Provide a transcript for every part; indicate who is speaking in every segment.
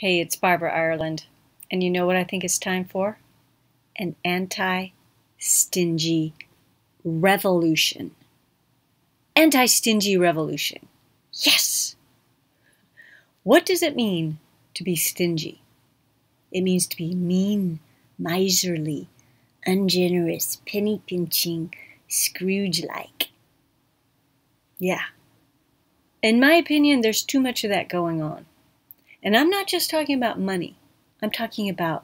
Speaker 1: Hey, it's Barbara Ireland, and you know what I think it's time for? An anti-stingy revolution. Anti-stingy revolution. Yes! What does it mean to be stingy? It means to be mean, miserly, ungenerous, penny-pinching, Scrooge-like. Yeah. In my opinion, there's too much of that going on. And I'm not just talking about money. I'm talking about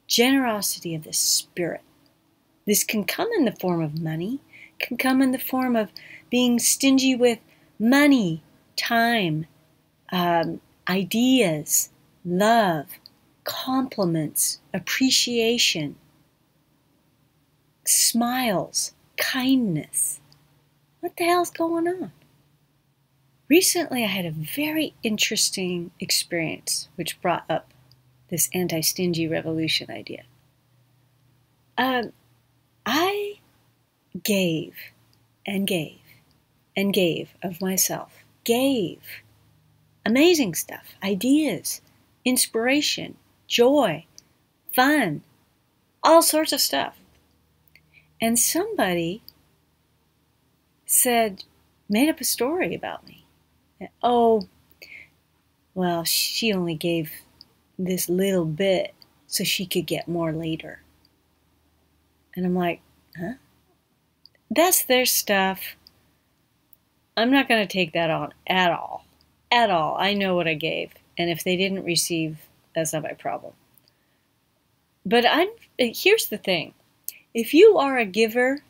Speaker 1: generosity of the spirit. This can come in the form of money, can come in the form of being stingy with money, time, ideas, love, compliments, appreciation, smiles, kindness. What the hell's going on? Recently, I had a very interesting experience which brought up this anti-stingy revolution idea. I gave and gave and gave of myself. Gave amazing stuff, ideas, inspiration, joy, fun, all sorts of stuff. And somebody made up a story about me. Oh, well, she only gave this little bit so she could get more later. And I'm like, huh? That's their stuff. I'm not going to take that on at all. At all. I know what I gave. And if they didn't receive, that's not my problem. But here's the thing. If you are a giver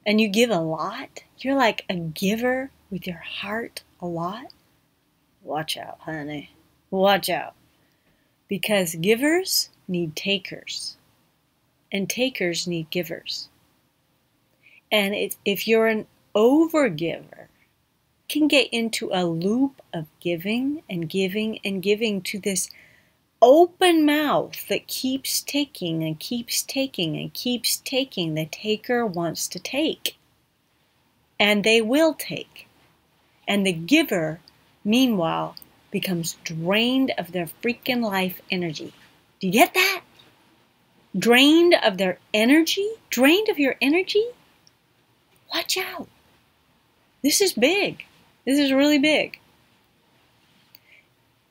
Speaker 1: and you give a lot, you're like a giver with your heart a lot, watch out, honey. Watch out. Because givers need takers. And takers need givers. And if you're an overgiver, can get into a loop of giving and giving and giving to this open mouth that keeps taking and keeps taking and keeps taking. The taker wants to take. And they will take. And the giver, meanwhile, becomes drained of their freaking life energy. Do you get that? Drained of their energy? Drained of your energy? Watch out. This is big. This is really big.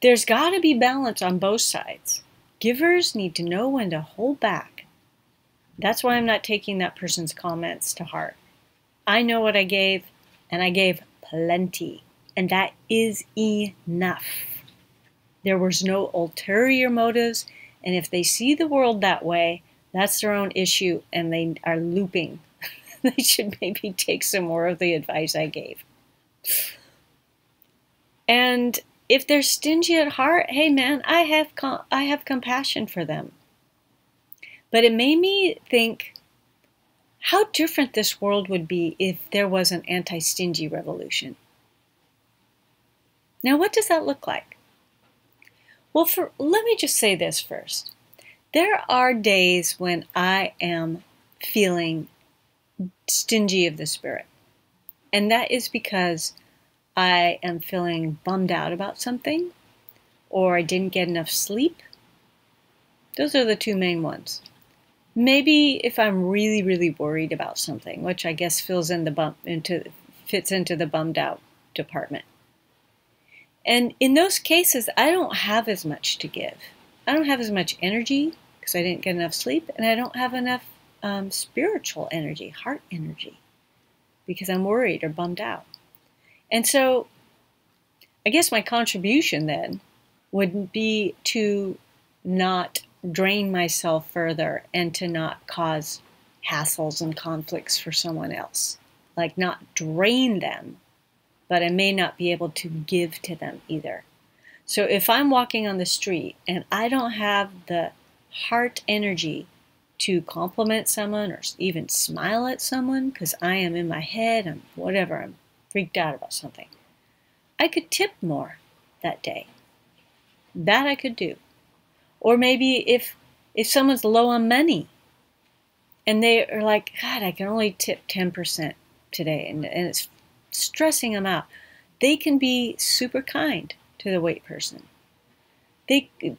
Speaker 1: There's got to be balance on both sides. Givers need to know when to hold back. That's why I'm not taking that person's comments to heart. I know what I gave, and I gave plenty, and that is enough. There was no ulterior motives, and if they see the world that way, that's their own issue, and they are looping. They should maybe take some more of the advice I gave. And if they're stingy at heart, hey man, I have compassion for them. But it made me think how different this world would be if there was an anti-stingy revolution. Now, what does that look like? Well, let me just say this first. There are days when I am feeling stingy of the spirit. And that is because I am feeling bummed out about something, or I didn't get enough sleep. Those are the two main ones. Maybe if I'm really, really worried about something, which I guess fits into the bummed out department. And in those cases, I don't have as much to give. I don't have as much energy because I didn't get enough sleep, and I don't have enough spiritual energy, heart energy, because I'm worried or bummed out. And so I guess my contribution then would be to not drain myself further and to not cause hassles and conflicts for someone else. Like not drain them, but I may not be able to give to them either. So if I'm walking on the street and I don't have the heart energy to compliment someone or even smile at someone because I am in my head and whatever, I'm freaked out about something, I could tip more that day. That I could do. Or maybe if someone's low on money and they are like, God, I can only tip 10% today, and it's stressing them out, they can be super kind to the wait person.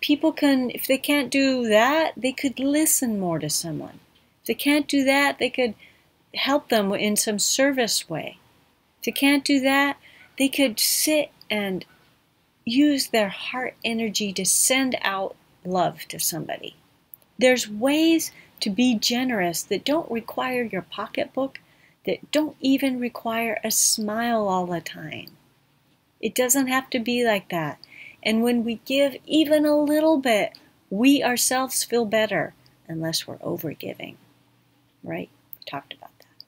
Speaker 1: People can, if they can't do that, they could listen more to someone. If they can't do that, they could help them in some service way. If they can't do that, they could sit and use their heart energy to send out love to somebody. There's ways to be generous that don't require your pocketbook, that don't even require a smile all the time. It doesn't have to be like that. And when we give even a little bit, we ourselves feel better, unless we're overgiving, right? We talked about that.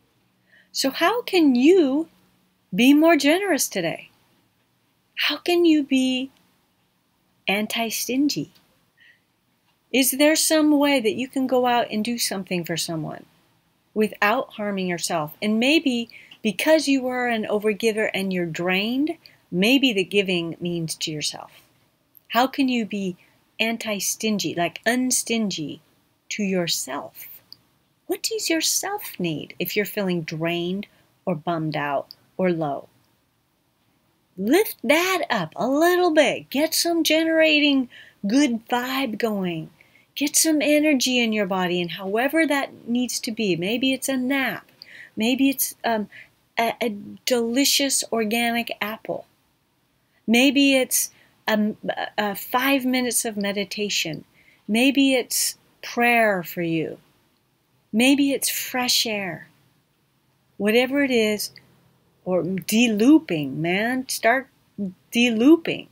Speaker 1: So how can you be more generous today? How can you be anti-stingy? Is there some way that you can go out and do something for someone without harming yourself? And maybe because you are an overgiver and you're drained, maybe the giving means to yourself. How can you be anti-stingy, like un-stingy to yourself? What does yourself need if you're feeling drained or bummed out or low? Lift that up a little bit. Get some generating good vibe going. Get some energy in your body, and however that needs to be. Maybe it's a nap. Maybe it's a delicious organic apple. Maybe it's 5 minutes of meditation. Maybe it's prayer for you. Maybe it's fresh air. Whatever it is, or de-looping, man. Start de-looping.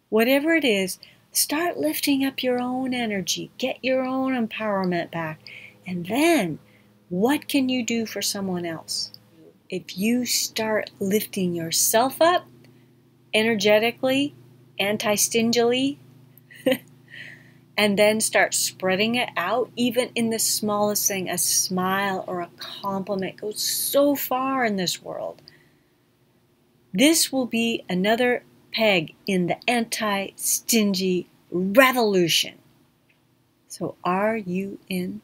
Speaker 1: Whatever it is, start lifting up your own energy. Get your own empowerment back. And then, what can you do for someone else? If you start lifting yourself up energetically, anti-stingily, and then start spreading it out, even in the smallest thing, a smile or a compliment goes so far in this world. This will be another peg in the anti-stingy revolution. So are you in?